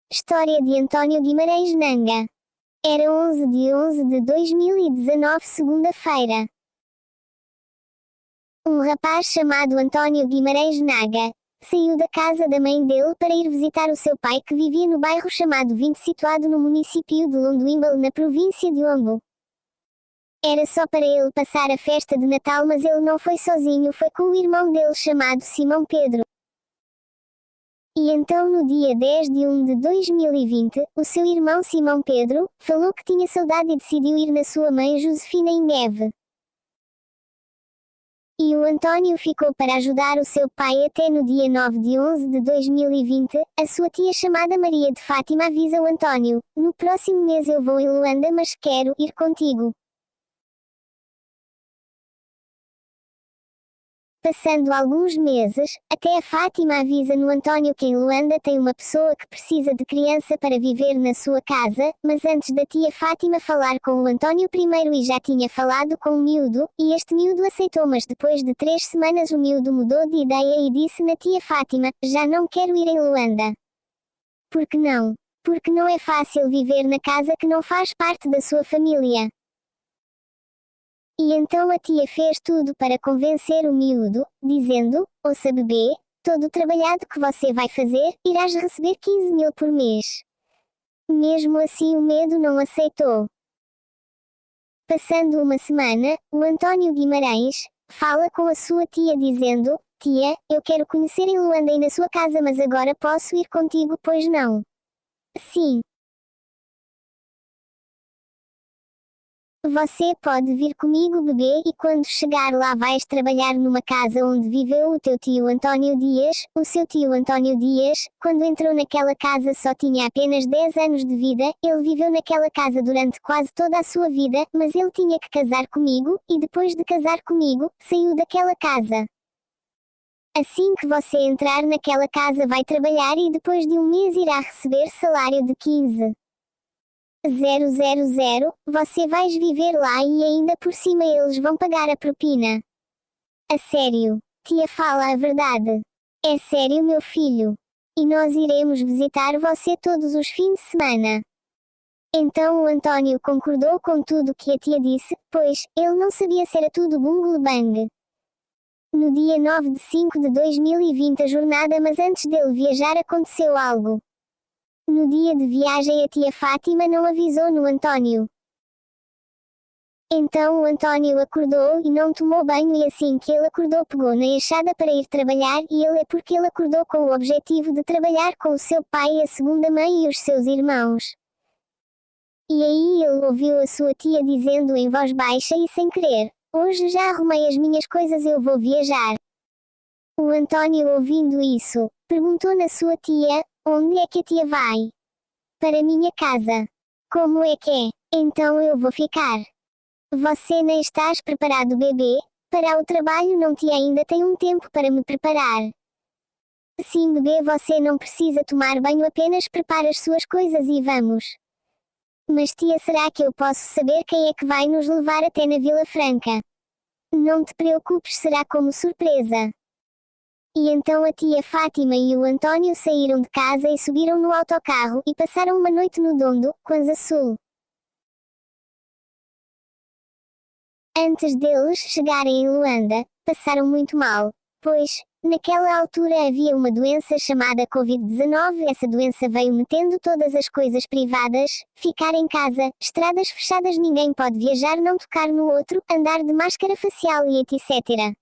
História de António Guimarães Nanga. Era 11/11/2019, segunda-feira. Um rapaz chamado António Guimarães Naga saiu da casa da mãe dele para ir visitar o seu pai, que vivia no bairro chamado 20, situado no município de Londoimbal, na província de Ombo. Era só para ele passar a festa de Natal, mas ele não foi sozinho, foi com o irmão dele chamado Simão Pedro. E então, no dia 10/1/2020, o seu irmão Simão Pedro falou que tinha saudade e decidiu ir na sua mãe Josefina em Neve. E o António ficou para ajudar o seu pai até no dia 9/11/2020. A sua tia chamada Maria de Fátima avisa o António: "No próximo mês eu vou em Luanda, mas quero ir contigo." Passando alguns meses, até a Fátima avisa no António que em Luanda tem uma pessoa que precisa de criança para viver na sua casa, mas antes da tia Fátima falar com o António primeiro e já tinha falado com o miúdo, e este miúdo aceitou, mas depois de 3 semanas o miúdo mudou de ideia e disse na tia Fátima: "Já não quero ir em Luanda." Por que não? Porque não é fácil viver na casa que não faz parte da sua família. E então a tia fez tudo para convencer o miúdo, dizendo: "Ouça bebê, todo o trabalhado que você vai fazer, irás receber 15.000 por mês." Mesmo assim o medo não aceitou. Passando uma semana, o António Guimarães fala com a sua tia dizendo: "Tia, eu quero conhecer em Luanda e na sua casa, mas agora posso ir contigo, pois não?" "Sim. Você pode vir comigo, bebê, e quando chegar lá vais trabalhar numa casa onde viveu o teu tio António Dias." O seu tio António Dias, quando entrou naquela casa, só tinha apenas 10 anos de vida. Ele viveu naquela casa durante quase toda a sua vida, mas ele tinha que casar comigo, e depois de casar comigo, saiu daquela casa. Assim que você entrar naquela casa vai trabalhar e depois de um mês irá receber salário de 15.000. Você vais viver lá e ainda por cima eles vão pagar a propina." "A sério? Tia, fala a verdade." "É sério, meu filho. E nós iremos visitar você todos os fins de semana." Então o António concordou com tudo que a tia disse, pois ele não sabia se era tudo bungle bang. No dia 9/5/2020 a jornada, mas antes dele viajar aconteceu algo. No dia de viagem a tia Fátima não avisou no António. Então o António acordou e não tomou banho, e assim que ele acordou pegou na enxada para ir trabalhar, e ele é porque ele acordou com o objetivo de trabalhar com o seu pai, a segunda mãe e os seus irmãos. E aí ele ouviu a sua tia dizendo em voz baixa e sem querer: "Hoje já arrumei as minhas coisas, eu vou viajar." O António, ouvindo isso, perguntou na sua tia: "Onde é que a tia vai?" "Para minha casa." "Como é que é? Então eu vou ficar." "Você nem estás preparado, bebê, para o trabalho, não, tia ainda tem um tempo para me preparar." "Sim, bebê, você não precisa tomar banho, apenas prepara as suas coisas e vamos." "Mas tia, será que eu posso saber quem é que vai nos levar até na Vila Franca?" "Não te preocupes, será como surpresa." E então a tia Fátima e o António saíram de casa e subiram no autocarro e passaram uma noite no Dondo, Kwanza Sul. Antes deles chegarem em Luanda, passaram muito mal, pois, naquela altura havia uma doença chamada Covid-19. Essa doença veio metendo todas as coisas privadas, ficar em casa, estradas fechadas, ninguém pode viajar, não tocar no outro, andar de máscara facial e etc.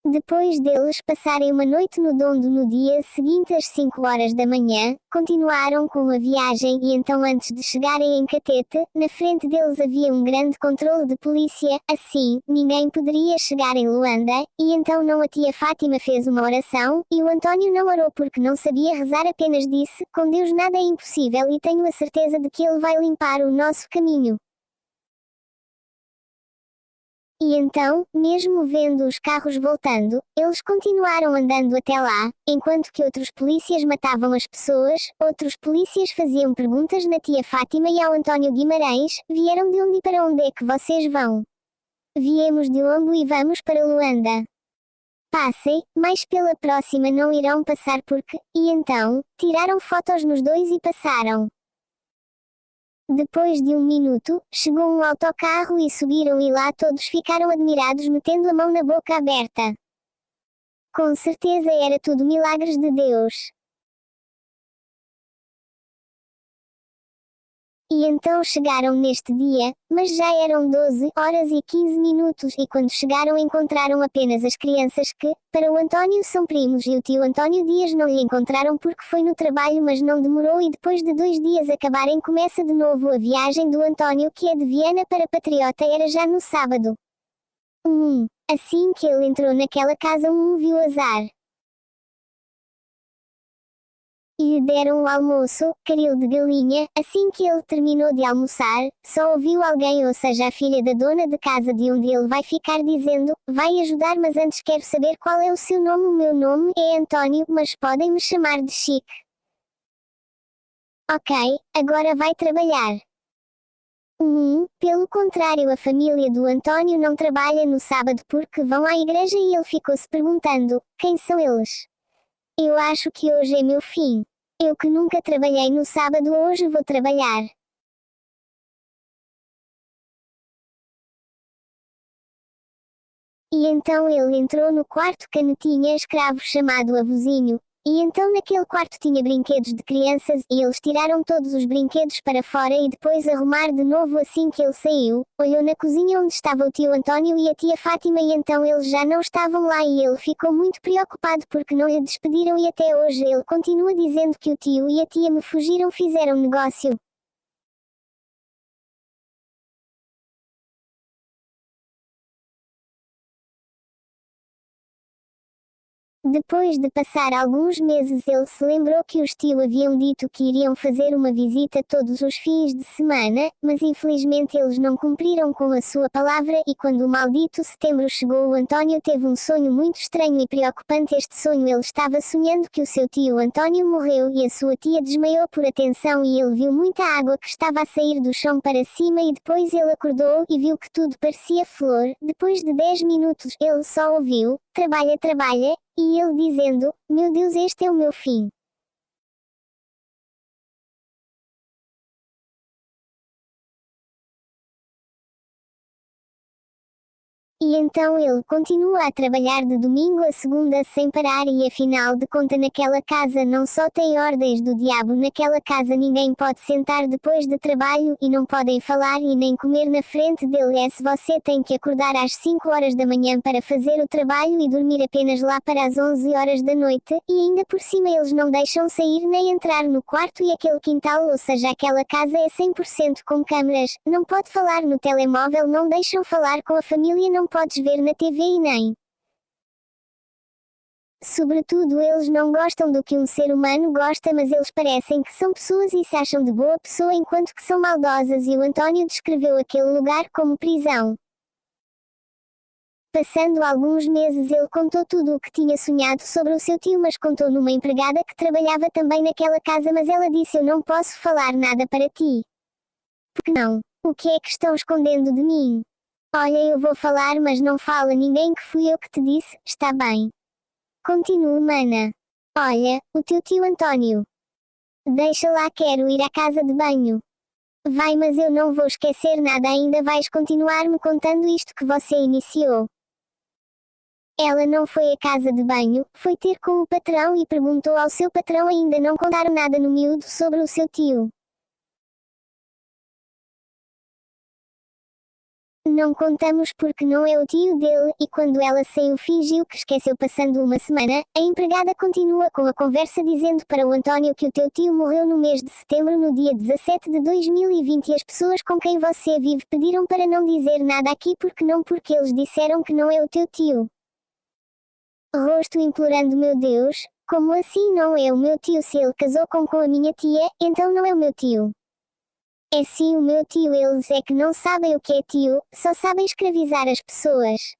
Depois deles passarem uma noite no Dondo, no dia seguinte às 5 horas da manhã, continuaram com a viagem, e então antes de chegarem em Catete, na frente deles havia um grande controle de polícia. Assim, ninguém poderia chegar em Luanda, e então não, a tia Fátima fez uma oração, e o António não orou porque não sabia rezar, apenas disse: "Com Deus nada é impossível e tenho a certeza de que Ele vai limpar o nosso caminho." E então, mesmo vendo os carros voltando, eles continuaram andando até lá, enquanto que outros polícias matavam as pessoas, outros polícias faziam perguntas na tia Fátima e ao António Guimarães: "Vieram de onde e para onde é que vocês vão?" "Viemos de Ombo e vamos para Luanda." Passem, mas pela próxima não irão passar porque... E então, tiraram fotos nos dois e passaram. Depois de um minuto, chegou um autocarro e subiram e lá todos ficaram admirados metendo a mão na boca aberta. Com certeza era tudo milagres de Deus. E então chegaram neste dia, mas já eram 12 horas e 15 minutos e quando chegaram encontraram apenas as crianças que, para o António são primos e o tio António Dias não lhe encontraram porque foi no trabalho mas não demorou e depois de 2 dias acabarem começa de novo a viagem do António que é de Viana para Patriota era já no sábado. Assim que ele entrou naquela casa viu azar. E lhe deram o almoço, caril de galinha, assim que ele terminou de almoçar, só ouviu alguém ou seja a filha da dona de casa de onde ele vai ficar dizendo, vai ajudar mas antes quero saber qual é o seu nome o meu nome é António mas podem me chamar de Chique. Ok, agora vai trabalhar. Pelo contrário a família do António não trabalha no sábado porque vão à igreja e ele ficou se perguntando, quem são eles? Eu acho que hoje é meu fim. Eu que nunca trabalhei no sábado hoje vou trabalhar. E então ele entrou no quarto canetinha escravo chamado Avozinho. E então naquele quarto tinha brinquedos de crianças e eles tiraram todos os brinquedos para fora e depois arrumar de novo assim que ele saiu, olhou na cozinha onde estava o tio António e a tia Fátima e então eles já não estavam lá e ele ficou muito preocupado porque não lhe despediram e até hoje ele continua dizendo que o tio e a tia me fugiram fizeram negócio. Depois de passar alguns meses ele se lembrou que os tio haviam dito que iriam fazer uma visita todos os fins de semana, mas infelizmente eles não cumpriram com a sua palavra e quando o maldito setembro chegou o António teve um sonho muito estranho e preocupante este sonho ele estava sonhando que o seu tio António morreu e a sua tia desmaiou por atenção e ele viu muita água que estava a sair do chão para cima e depois ele acordou e viu que tudo parecia flor, depois de 10 minutos ele só ouviu, trabalha, trabalha, e ele dizendo, meu Deus este é o meu fim. E então ele continua a trabalhar de domingo a segunda sem parar e afinal de conta naquela casa não só tem ordens do diabo naquela casa ninguém pode sentar depois de trabalho e não podem falar e nem comer na frente dele se você tem que acordar às 5 horas da manhã para fazer o trabalho e dormir apenas lá para as 11 horas da noite e ainda por cima eles não deixam sair nem entrar no quarto e aquele quintal ou seja aquela casa é 100% com câmeras, não pode falar no telemóvel não deixam falar com a família não podes ver na TV e nem. Sobretudo eles não gostam do que um ser humano gosta mas eles parecem que são pessoas e se acham de boa pessoa enquanto que são maldosas e o António descreveu aquele lugar como prisão. Passando alguns meses ele contou tudo o que tinha sonhado sobre o seu tio mas contou numa empregada que trabalhava também naquela casa mas ela disse eu não posso falar nada para ti. Porque não? O que é que estão escondendo de mim? Olha eu vou falar mas não fala ninguém que fui eu que te disse, está bem. Continue mana. Olha, o teu tio António. Deixa lá quero ir à casa de banho. Vai mas eu não vou esquecer nada ainda vais continuar me contando isto que você iniciou. Ela não foi à casa de banho, foi ter com o patrão e perguntou ao seu patrão ainda não contaram nada no miúdo sobre o seu tio. Não contamos porque não é o tio dele, e quando ela saiu fingiu que esqueceu passando uma semana, a empregada continua com a conversa dizendo para o António que o teu tio morreu no mês de setembro no dia 17 de 2020 e as pessoas com quem você vive pediram para não dizer nada aqui porque eles disseram que não é o teu tio. Rosto implorando meu Deus, como assim não é o meu tio se ele casou com a minha tia, então não é o meu tio. É sim o meu tio eles é que não sabem o que é tio, só sabem escravizar as pessoas.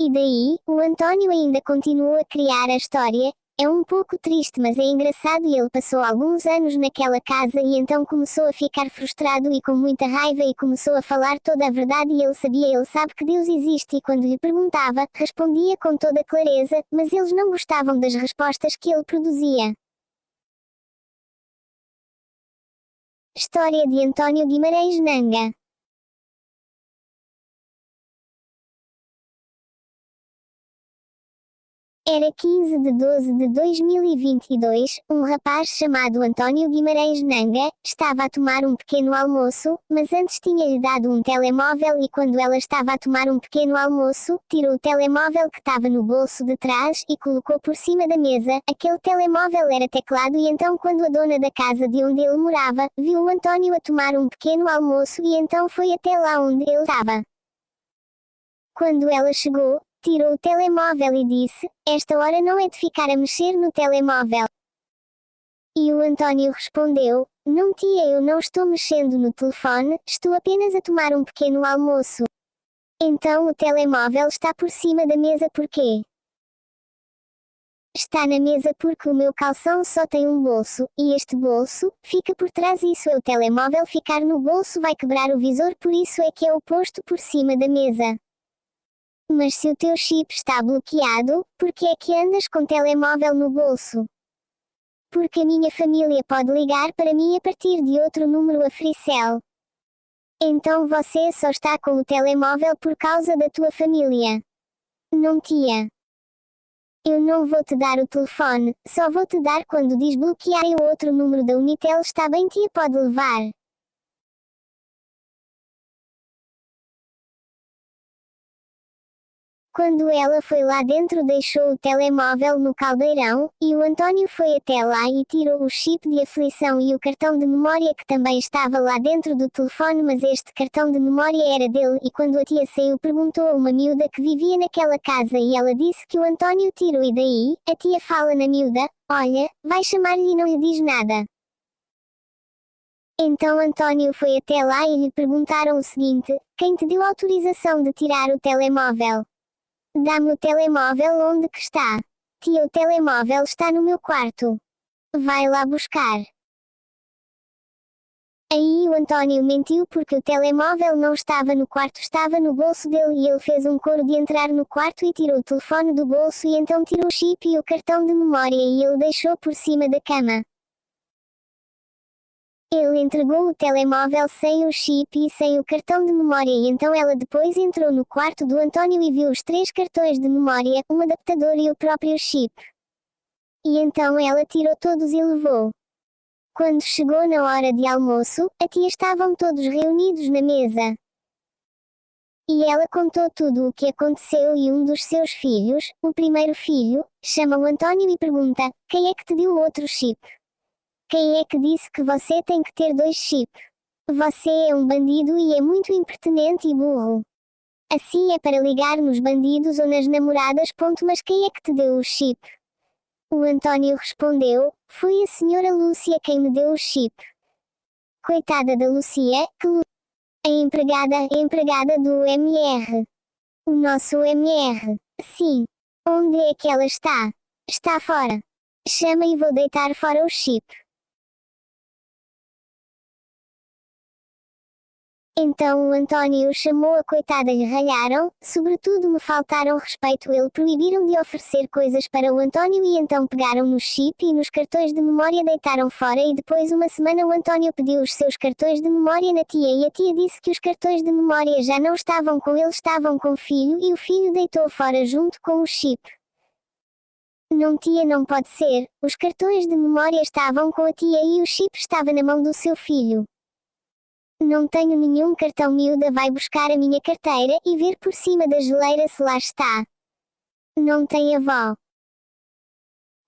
E daí, o António ainda continuou a criar a história, É um pouco triste, mas é engraçado. E ele passou alguns anos naquela casa e então começou a ficar frustrado e com muita raiva e começou a falar toda a verdade e ele sabe que Deus existe e quando lhe perguntava, respondia com toda clareza, mas eles não gostavam das respostas que ele produzia. História de António Guimarães Nanga. Era 15 de 12 de 2022, um rapaz chamado António Guimarães Nanga, estava a tomar um pequeno almoço, mas antes tinha-lhe dado um telemóvel e quando ela estava a tomar um pequeno almoço, tirou o telemóvel que estava no bolso de trás e colocou por cima da mesa. Aquele telemóvel era teclado e então quando a dona da casa de onde ele morava, viu o António a tomar um pequeno almoço e então foi até lá onde ele estava. Quando ela chegou, tirou o telemóvel e disse: "Esta hora não é de ficar a mexer no telemóvel." E o António respondeu: "Não, tia, eu não estou mexendo no telefone, estou apenas a tomar um pequeno almoço." Então o telemóvel está por cima da mesa por quê? Está na mesa porque o meu calção só tem um bolso, e este bolso fica por trás. Isso é o telemóvel ficar no bolso vai quebrar o visor, por isso é que é o posto por cima da mesa. Mas se o teu chip está bloqueado, por que é que andas com telemóvel no bolso? Porque a minha família pode ligar para mim a partir de outro número a Fricel. Então você só está com o telemóvel por causa da tua família. Não, tia. Eu não vou te dar o telefone, só vou te dar quando desbloquearem o outro número da Unitel. Está bem, tia, pode levar. Quando ela foi lá dentro deixou o telemóvel no caldeirão, e o António foi até lá e tirou o chip de aflição e o cartão de memória que também estava lá dentro do telefone, mas este cartão de memória era dele. E quando a tia saiu perguntou a uma miúda que vivia naquela casa e ela disse que o António tirou. E daí, a tia fala na miúda: "Olha, vai chamar-lhe e não lhe diz nada." Então António foi até lá e lhe perguntaram o seguinte: "Quem te deu autorização de tirar o telemóvel?" "Dá-me o telemóvel." "Onde que está?" "Tia, o telemóvel está no meu quarto." "Vai lá buscar." Aí o António mentiu porque o telemóvel não estava no quarto, estava no bolso dele e ele fez um coro de entrar no quarto e tirou o telefone do bolso e então tirou o chip e o cartão de memória e ele deixou por cima da cama. Ele entregou o telemóvel sem o chip e sem o cartão de memória e então ela depois entrou no quarto do António e viu os 3 cartões de memória, um adaptador e o próprio chip. E então ela tirou todos e levou. Quando chegou na hora de almoço, a tia estavam todos reunidos na mesa. E ela contou tudo o que aconteceu e um dos seus filhos, o primeiro filho, chama o António e pergunta: "Quem é que te deu o outro chip? Quem é que disse que você tem que ter 2 chips? Você é um bandido e é muito impertinente e burro. Assim é para ligar nos bandidos ou nas namoradas. Mas quem é que te deu o chip?" O António respondeu: "Foi a senhora Lúcia quem me deu o chip." Coitada da Lúcia, a empregada do MR. O nosso MR. Sim. Onde é que ela está? Está fora. Chama e vou deitar fora o chip. Então o António chamou a coitada, lhe ralharam, sobretudo me faltaram respeito. Ele proibiram de oferecer coisas para o António e então pegaram no chip e nos cartões de memória deitaram fora e depois uma semana o António pediu os seus cartões de memória na tia e a tia disse que os cartões de memória já não estavam com ele, estavam com o filho e o filho deitou fora junto com o chip. Não, tia, não pode ser, os cartões de memória estavam com a tia e o chip estava na mão do seu filho. Não tenho nenhum cartão. Miúda, vai buscar a minha carteira e ver por cima da geleira se lá está. Não tem avó.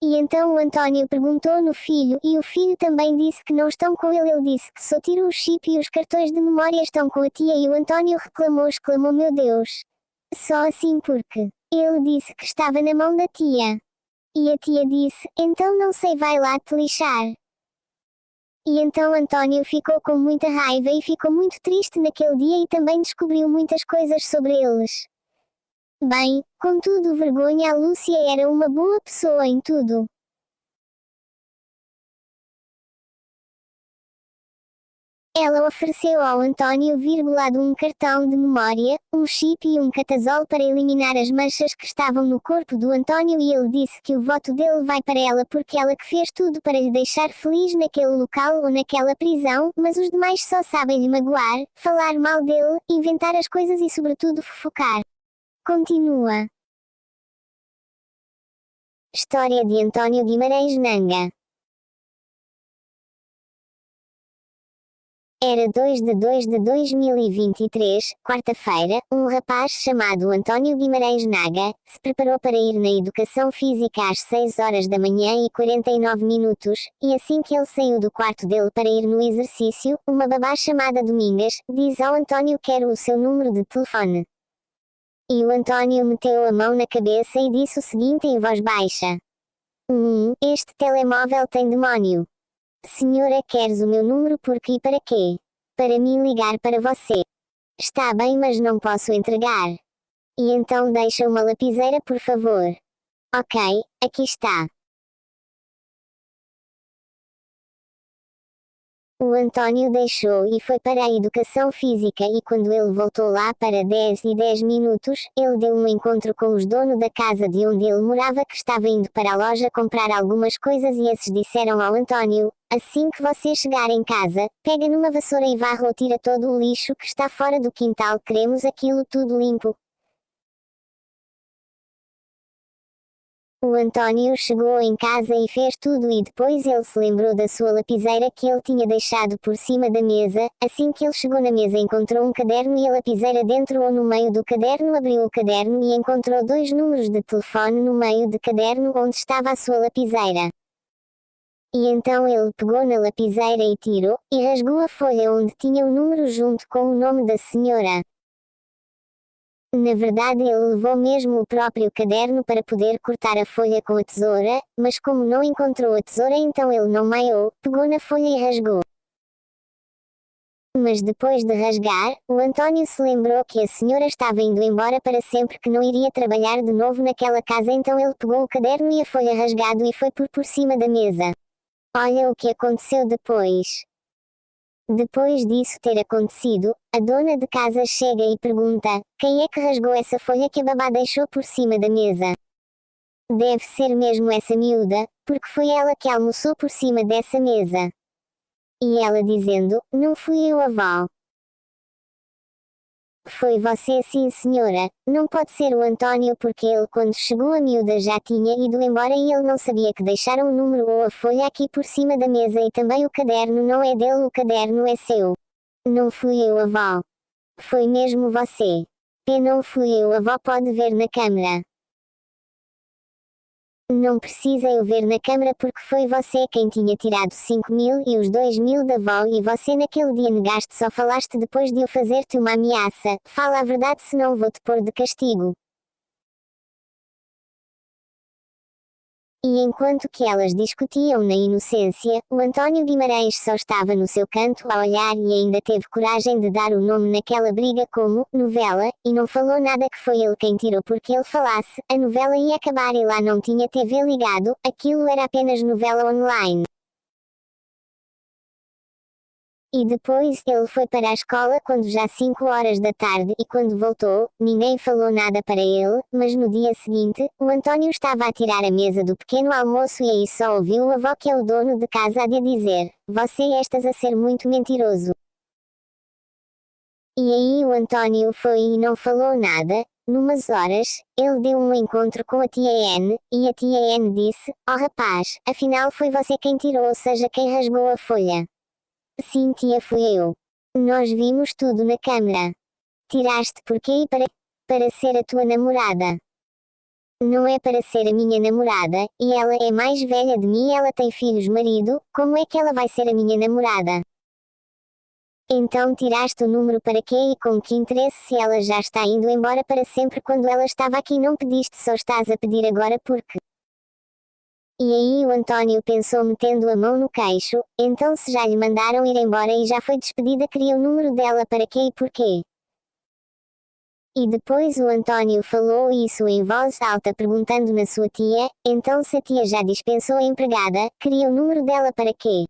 E então o António perguntou no filho e o filho também disse que não estão com ele. Ele disse que só tirou o chip e os cartões de memória estão com a tia e o António exclamou: "Meu Deus. Só assim porque ele disse que estava na mão da tia." E a tia disse: "Então não sei, vai lá te lixar." E então António ficou com muita raiva e ficou muito triste naquele dia e também descobriu muitas coisas sobre eles. Bem, contudo vergonha, a Lúcia era uma boa pessoa em tudo. Ela ofereceu ao António um cartão de memória, um chip e um catasol para eliminar as manchas que estavam no corpo do António e ele disse que o voto dele vai para ela porque ela que fez tudo para lhe deixar feliz naquele local ou naquela prisão, mas os demais só sabem lhe magoar, falar mal dele, inventar as coisas e sobretudo fofocar. Continua. História de António Guimarães Nanga. Era 2 de 2 de 2023, quarta-feira, um rapaz chamado António Guimarães Naga, se preparou para ir na educação física às 6 horas da manhã e 49 minutos, e assim que ele saiu do quarto dele para ir no exercício, uma babá chamada Domingas, diz ao António quero o seu número de telefone. E o António meteu a mão na cabeça e disse o seguinte em voz baixa. Este telemóvel tem demónio. Senhora, queres o meu número porque e para quê? Para mim ligar para você. Está bem, mas não posso entregar. E então deixa uma lapiseira, por favor. Ok, aqui está. O António deixou e foi para a educação física e quando ele voltou lá para 10 e 10 minutos, ele deu um encontro com os donos da casa de onde ele morava que estava indo para a loja comprar algumas coisas e esses disseram ao António, assim que você chegar em casa, pega numa vassoura e varra ou tira todo o lixo que está fora do quintal, queremos aquilo tudo limpo. O António chegou em casa e fez tudo e depois ele se lembrou da sua lapiseira que ele tinha deixado por cima da mesa, assim que ele chegou na mesa encontrou um caderno e a lapiseira dentro ou no meio do caderno abriu o caderno e encontrou 2 números de telefone no meio do caderno onde estava a sua lapiseira. E então ele pegou na lapiseira e tirou, e rasgou a folha onde tinha o número junto com o nome da senhora. Na verdade ele levou mesmo o próprio caderno para poder cortar a folha com a tesoura, mas como não encontrou a tesoura então ele não maiou, pegou na folha e rasgou. Mas depois de rasgar, o António se lembrou que a senhora estava indo embora para sempre que não iria trabalhar de novo naquela casa então ele pegou o caderno e a folha rasgado e foi por cima da mesa. Olha o que aconteceu depois. Depois disso ter acontecido, a dona de casa chega e pergunta, quem é que rasgou essa folha que a babá deixou por cima da mesa? Deve ser mesmo essa miúda, porque foi ela que almoçou por cima dessa mesa. E ela dizendo, não fui eu, avó. Foi você sim senhora, não pode ser o António porque ele quando chegou a miúda já tinha ido embora e ele não sabia que deixaram o número ou a folha aqui por cima da mesa e também o caderno não é dele, o caderno é seu. Não fui eu, avó. Foi mesmo você. E não fui eu, avó pode ver na câmera. Não precisa eu ver na câmara porque foi você quem tinha tirado 5.000 e os 2.000 da avó e você naquele dia negaste só falaste depois de eu fazer-te uma ameaça, fala a verdade senão vou-te pôr de castigo. E enquanto que elas discutiam na inocência, o António Guimarães só estava no seu canto a olhar e ainda teve coragem de dar o nome naquela briga como novela, e não falou nada que foi ele quem tirou porque ele falasse, a novela ia acabar e lá não tinha TV ligado, aquilo era apenas novela online. E depois ele foi para a escola quando já 5 horas da tarde e quando voltou, ninguém falou nada para ele, mas no dia seguinte, o António estava a tirar a mesa do pequeno almoço e aí só ouviu a avó que é o dono de casa a dizer, você estás a ser muito mentiroso. E aí o António foi e não falou nada, numas horas, ele deu um encontro com a tia N, e a tia N disse, oh rapaz, afinal foi você quem tirou ou seja quem rasgou a folha. Sim tia fui eu. Nós vimos tudo na câmera. Tiraste porquê e para ser a tua namorada. Não é para ser a minha namorada, e ela é mais velha de mim ela tem filhos marido, como é que ela vai ser a minha namorada? Então tiraste o número para quê e com que interesse se ela já está indo embora para sempre quando ela estava aqui não pediste só estás a pedir agora porque... E aí o António pensou metendo a mão no queixo, então se já lhe mandaram ir embora e já foi despedida queria o número dela para quê e porquê? E depois o António falou isso em voz alta perguntando na sua tia, então se a tia já dispensou a empregada, queria o número dela para quê?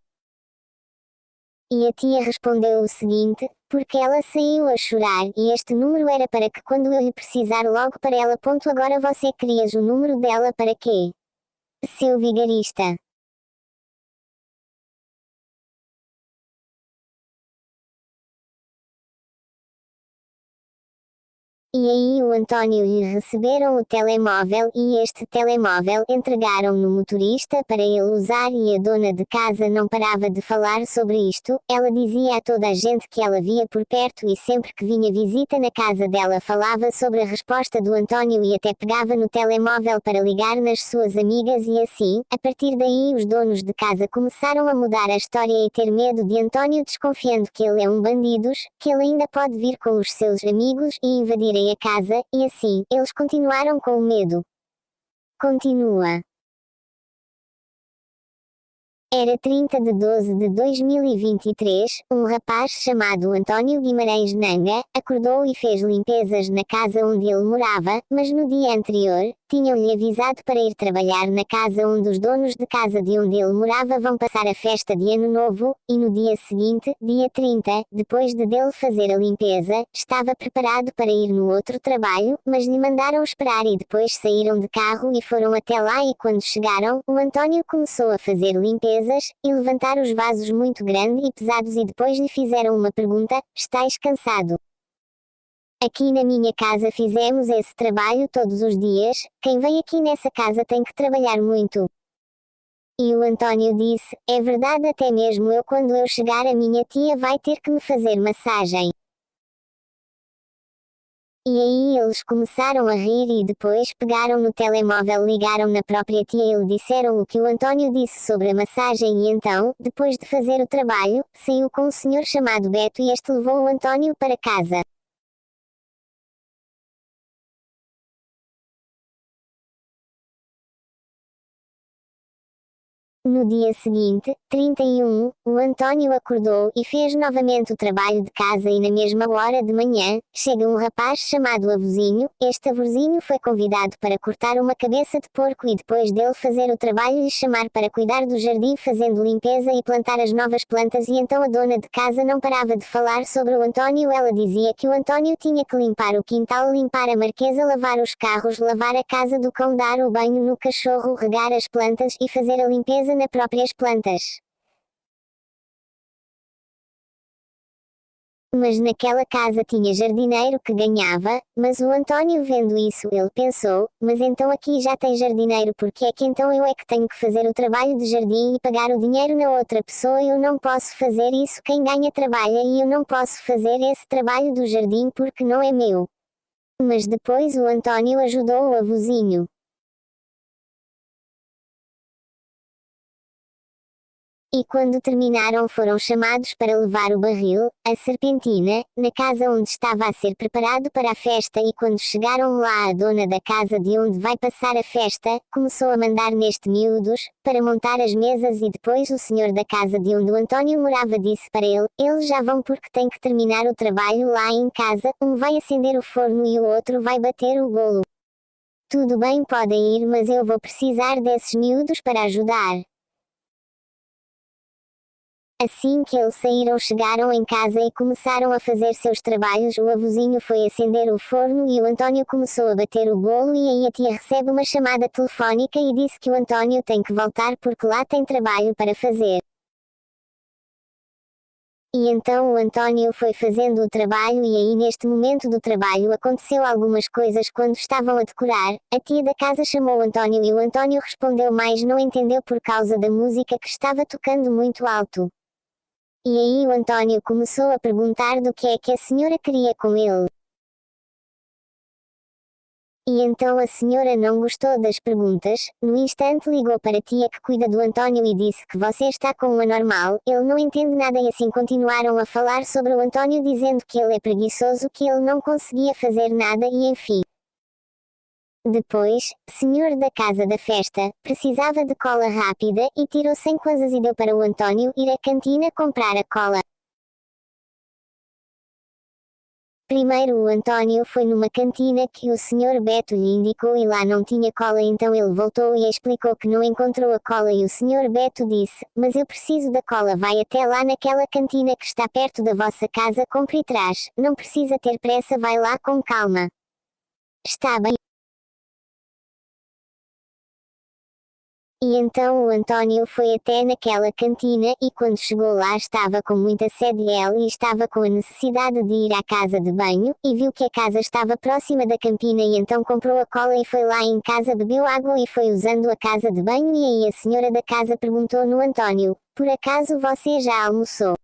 E a tia respondeu o seguinte, porque ela saiu a chorar e este número era para que quando eu lhe precisar logo para ela. Agora você querias o número dela para quê? Seu vigarista. E aí o António lhe receberam o telemóvel e este telemóvel entregaram no motorista para ele usar e a dona de casa não parava de falar sobre isto, ela dizia a toda a gente que ela via por perto e sempre que vinha visita na casa dela falava sobre a resposta do António e até pegava no telemóvel para ligar nas suas amigas e assim, a partir daí os donos de casa começaram a mudar a história e ter medo de António desconfiando que ele é um bandidos, que ele ainda pode vir com os seus amigos e invadirem a casa, e assim, eles continuaram com o medo. Continua. Era 30 de 12 de 2023, um rapaz chamado António Guimarães Nanga, acordou e fez limpezas na casa onde ele morava, mas no dia anterior, tinham-lhe avisado para ir trabalhar na casa onde os donos de casa de onde ele morava vão passar a festa de Ano Novo, e no dia seguinte, dia 30, depois de dele fazer a limpeza, estava preparado para ir no outro trabalho, mas lhe mandaram esperar e depois saíram de carro e foram até lá e quando chegaram, o António começou a fazer limpezas, e levantar os vasos muito grandes e pesados e depois lhe fizeram uma pergunta, estás cansado? Aqui na minha casa fizemos esse trabalho todos os dias, quem vem aqui nessa casa tem que trabalhar muito. E o António disse, é verdade até mesmo eu quando eu chegar a minha tia vai ter que me fazer massagem. E aí eles começaram a rir e depois pegaram no telemóvel ligaram na própria tia e lhe disseram o que o António disse sobre a massagem e então, depois de fazer o trabalho, saiu com um senhor chamado Beto e este levou o António para casa. No dia seguinte, 31, o António acordou e fez novamente o trabalho de casa e na mesma hora de manhã, chega um rapaz chamado Avozinho, este Avozinho foi convidado para cortar uma cabeça de porco e depois dele fazer o trabalho lhe chamar para cuidar do jardim fazendo limpeza e plantar as novas plantas e então a dona de casa não parava de falar sobre o António ela dizia que o António tinha que limpar o quintal limpar a marquesa lavar os carros lavar a casa do cão dar o banho no cachorro regar as plantas e fazer a limpeza nas próprias plantas. Mas naquela casa tinha jardineiro que ganhava, mas o António vendo isso ele pensou, mas então aqui já tem jardineiro porque é que então eu é que tenho que fazer o trabalho de jardim e pagar o dinheiro na outra pessoa eu não posso fazer isso quem ganha trabalha e eu não posso fazer esse trabalho do jardim porque não é meu. Mas depois o António ajudou o avozinho. E quando terminaram foram chamados para levar o barril, a serpentina, na casa onde estava a ser preparado para a festa e quando chegaram lá a dona da casa de onde vai passar a festa, começou a mandar neste miúdos, para montar as mesas e depois o senhor da casa de onde o António morava disse para ele, eles já vão porque tem que terminar o trabalho lá em casa, um vai acender o forno e o outro vai bater o bolo. Tudo bem podem ir mas eu vou precisar desses miúdos para ajudar. Assim que eles saíram chegaram em casa e começaram a fazer seus trabalhos o avozinho foi acender o forno e o António começou a bater o bolo e aí a tia recebe uma chamada telefónica e disse que o António tem que voltar porque lá tem trabalho para fazer. E então o António foi fazendo o trabalho e aí neste momento do trabalho aconteceu algumas coisas quando estavam a decorar, a tia da casa chamou o António e o António respondeu mas não entendeu por causa da música que estava tocando muito alto. E aí o António começou a perguntar do que é que a senhora queria com ele. E então a senhora não gostou das perguntas, no instante ligou para a tia que cuida do António e disse que você está com um anormal, ele não entende nada e assim continuaram a falar sobre o António dizendo que ele é preguiçoso que ele não conseguia fazer nada e enfim. Depois, senhor da casa da festa, precisava de cola rápida e tirou 100 coisas e deu para o António ir à cantina comprar a cola. Primeiro o António foi numa cantina que o Sr. Beto lhe indicou e lá não tinha cola, então ele voltou e explicou que não encontrou a cola e o Sr. Beto disse: "Mas eu preciso da cola, vai até lá naquela cantina que está perto da vossa casa, compre e traz, não precisa ter pressa, vai lá com calma." Está bem. E então o António foi até naquela cantina e quando chegou lá estava com muita sede e estava com a necessidade de ir à casa de banho, e viu que a casa estava próxima da campina e então comprou a cola e foi lá em casa, bebeu água e foi usando a casa de banho e aí a senhora da casa perguntou no António: "Por acaso você já almoçou?"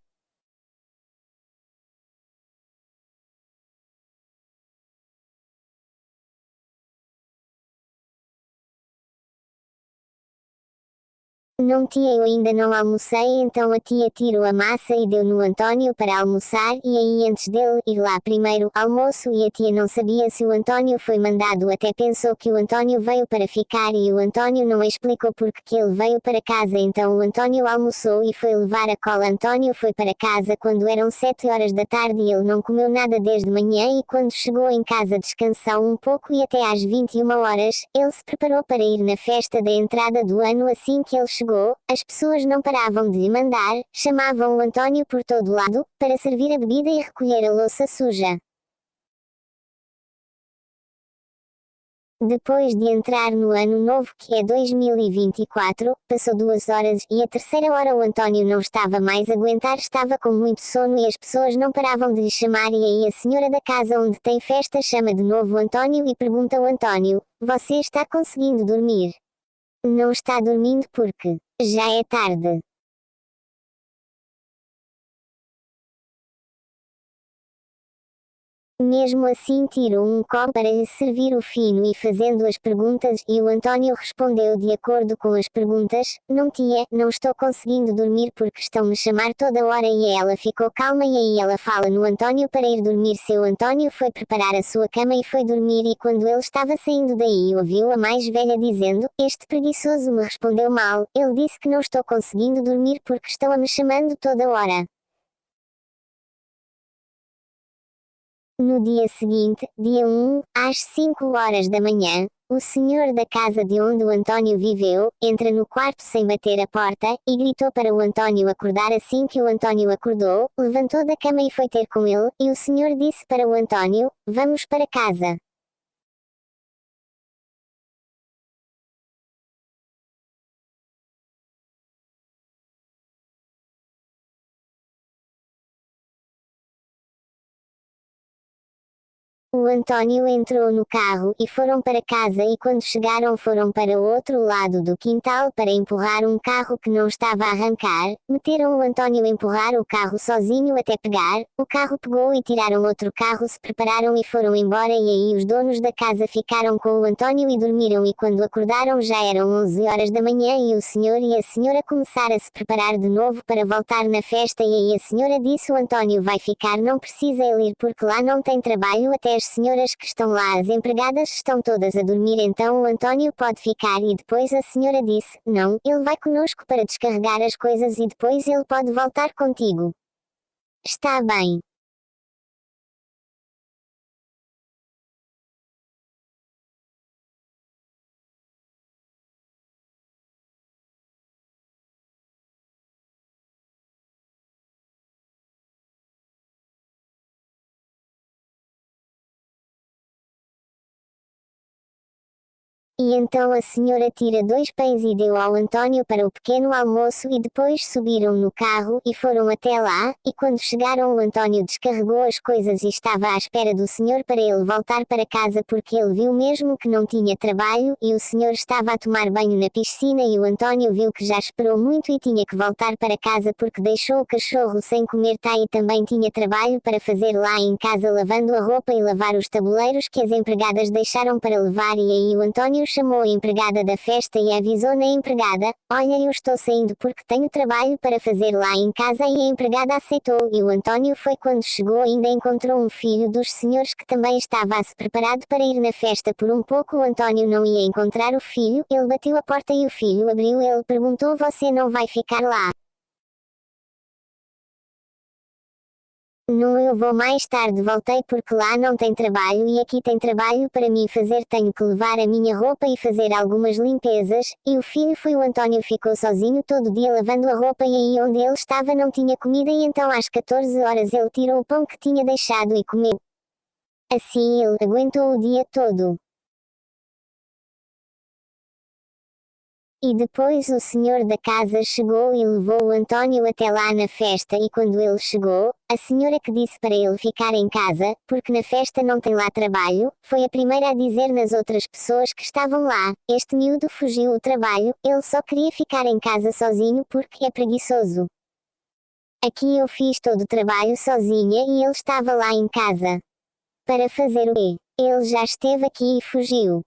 "Não tia, eu ainda não almocei." Então a tia tirou a massa e deu no António para almoçar e aí antes dele ir lá primeiro almoço e a tia não sabia se o António foi mandado, até pensou que o António veio para ficar e o António não explicou porque que ele veio para casa, então o António almoçou e foi levar a cola. António foi para casa quando eram 7 horas da tarde e ele não comeu nada desde manhã e quando chegou em casa descansou um pouco e até às 21 horas, ele se preparou para ir na festa da entrada do ano. Assim que ele chegou, as pessoas não paravam de lhe mandar, chamavam o António por todo lado, para servir a bebida e recolher a louça suja. Depois de entrar no ano novo que é 2024, passou 2 horas e a terceira hora o António não estava mais a aguentar, estava com muito sono e as pessoas não paravam de lhe chamar e aí a senhora da casa onde tem festa chama de novo o António e pergunta ao António: "Você está conseguindo dormir?" "Não está dormindo porque já é tarde." Mesmo assim tirou um copo para lhe servir o fino e fazendo as perguntas e o António respondeu de acordo com as perguntas: "Não tia, não estou conseguindo dormir porque estão-me chamar toda hora." E ela ficou calma e aí ela fala no António para ir dormir. Seu António foi preparar a sua cama e foi dormir e quando ele estava saindo daí ouviu a mais velha dizendo: "Este preguiçoso me respondeu mal, ele disse que não estou conseguindo dormir porque estão a me chamando toda hora." No dia seguinte, dia 1, às 5 horas da manhã, o senhor da casa de onde o António viveu, entra no quarto sem bater a porta, e gritou para o António acordar. Assim que o António acordou, levantou da cama e foi ter com ele, e o senhor disse para o António: "Vamos para casa." O António entrou no carro e foram para casa e quando chegaram foram para o outro lado do quintal para empurrar um carro que não estava a arrancar, meteram o António a empurrar o carro sozinho até pegar, o carro pegou e tiraram outro carro, se prepararam e foram embora e aí os donos da casa ficaram com o António e dormiram e quando acordaram já eram 11 horas da manhã e o senhor e a senhora começaram a se preparar de novo para voltar na festa e aí a senhora disse: "O António vai ficar, não precisa ele ir porque lá não tem trabalho, até as senhoras que estão lá, as empregadas estão todas a dormir, então o António pode ficar." E depois a senhora disse: "Não, ele vai conosco para descarregar as coisas e depois ele pode voltar contigo." Está bem. E então a senhora tira 2 pães e deu ao António para o pequeno almoço e depois subiram no carro e foram até lá, e quando chegaram o António descarregou as coisas e estava à espera do senhor para ele voltar para casa porque ele viu mesmo que não tinha trabalho e o senhor estava a tomar banho na piscina e o António viu que já esperou muito e tinha que voltar para casa porque deixou o cachorro sem comer e também tinha trabalho para fazer lá em casa lavando a roupa e lavar os tabuleiros que as empregadas deixaram para levar e aí o António chamou a empregada da festa e avisou na empregada: "Olha, eu estou saindo porque tenho trabalho para fazer lá em casa." E a empregada aceitou e o António foi. Quando chegou ainda encontrou um filho dos senhores que também estava a se preparado para ir na festa. Por um pouco o António não ia encontrar o filho, ele bateu a porta e o filho abriu. Ele perguntou: "Você não vai ficar lá?" Não, eu vou mais tarde, voltei porque lá não tem trabalho e aqui tem trabalho para mim fazer, tenho que levar a minha roupa e fazer algumas limpezas, e o filho foi. O António ficou sozinho todo dia lavando a roupa e aí onde ele estava não tinha comida e então às 14 horas ele tirou o pão que tinha deixado e comeu. Assim ele aguentou o dia todo. E depois o senhor da casa chegou e levou o António até lá na festa e quando ele chegou, a senhora que disse para ele ficar em casa, porque na festa não tem lá trabalho, foi a primeira a dizer nas outras pessoas que estavam lá, este miúdo fugiu o trabalho, ele só queria ficar em casa sozinho porque é preguiçoso. Aqui eu fiz todo o trabalho sozinha e ele estava lá em casa. Para fazer o quê? Ele já esteve aqui e fugiu.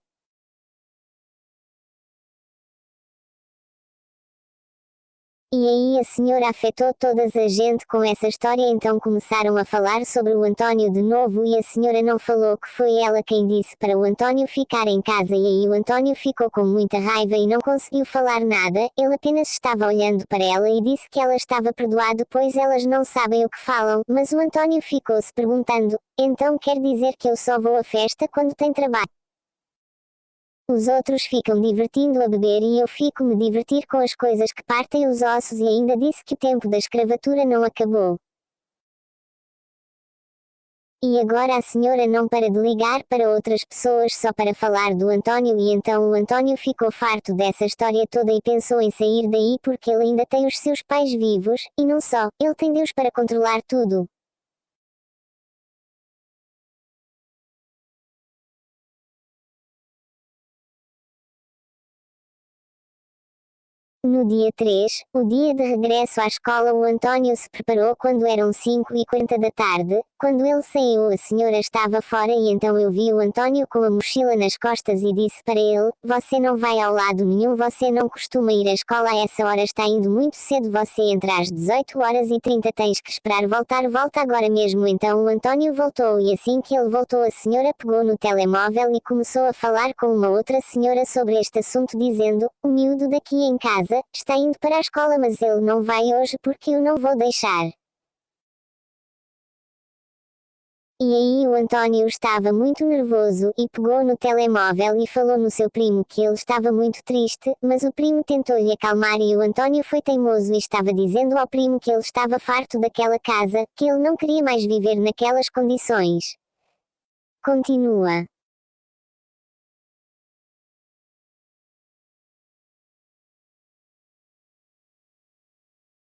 E aí a senhora afetou toda a gente com essa história, então começaram a falar sobre o António de novo e a senhora não falou que foi ela quem disse para o António ficar em casa e aí o António ficou com muita raiva e não conseguiu falar nada, ele apenas estava olhando para ela e disse que ela estava perdoado pois elas não sabem o que falam, mas o António ficou se perguntando, então quer dizer que eu só vou à festa quando tem trabalho? Os outros ficam divertindo a beber e eu fico me divertir com as coisas que partem os ossos e ainda disse que o tempo da escravatura não acabou. E agora a senhora não para de ligar para outras pessoas só para falar do António e então o António ficou farto dessa história toda e pensou em sair daí porque ele ainda tem os seus pais vivos, e não só, ele tem Deus para controlar tudo. No dia 3, o dia de regresso à escola, o António se preparou quando eram 5h40 da tarde. Quando ele saiu, a senhora estava fora e então eu vi o António com a mochila nas costas e disse para ele: você não vai ao lado nenhum, você não costuma ir à escola a essa hora, está indo muito cedo, você entra às 18h30, tens que esperar voltar, volta agora mesmo. Então o António voltou e assim que ele voltou a senhora pegou no telemóvel e começou a falar com uma outra senhora sobre este assunto dizendo, o miúdo daqui em casa está indo para a escola mas ele não vai hoje porque eu não vou deixar. E aí o António estava muito nervoso e pegou no telemóvel e falou no seu primo que ele estava muito triste, mas o primo tentou-lhe acalmar e o António foi teimoso e estava dizendo ao primo que ele estava farto daquela casa, que ele não queria mais viver naquelas condições. Continua.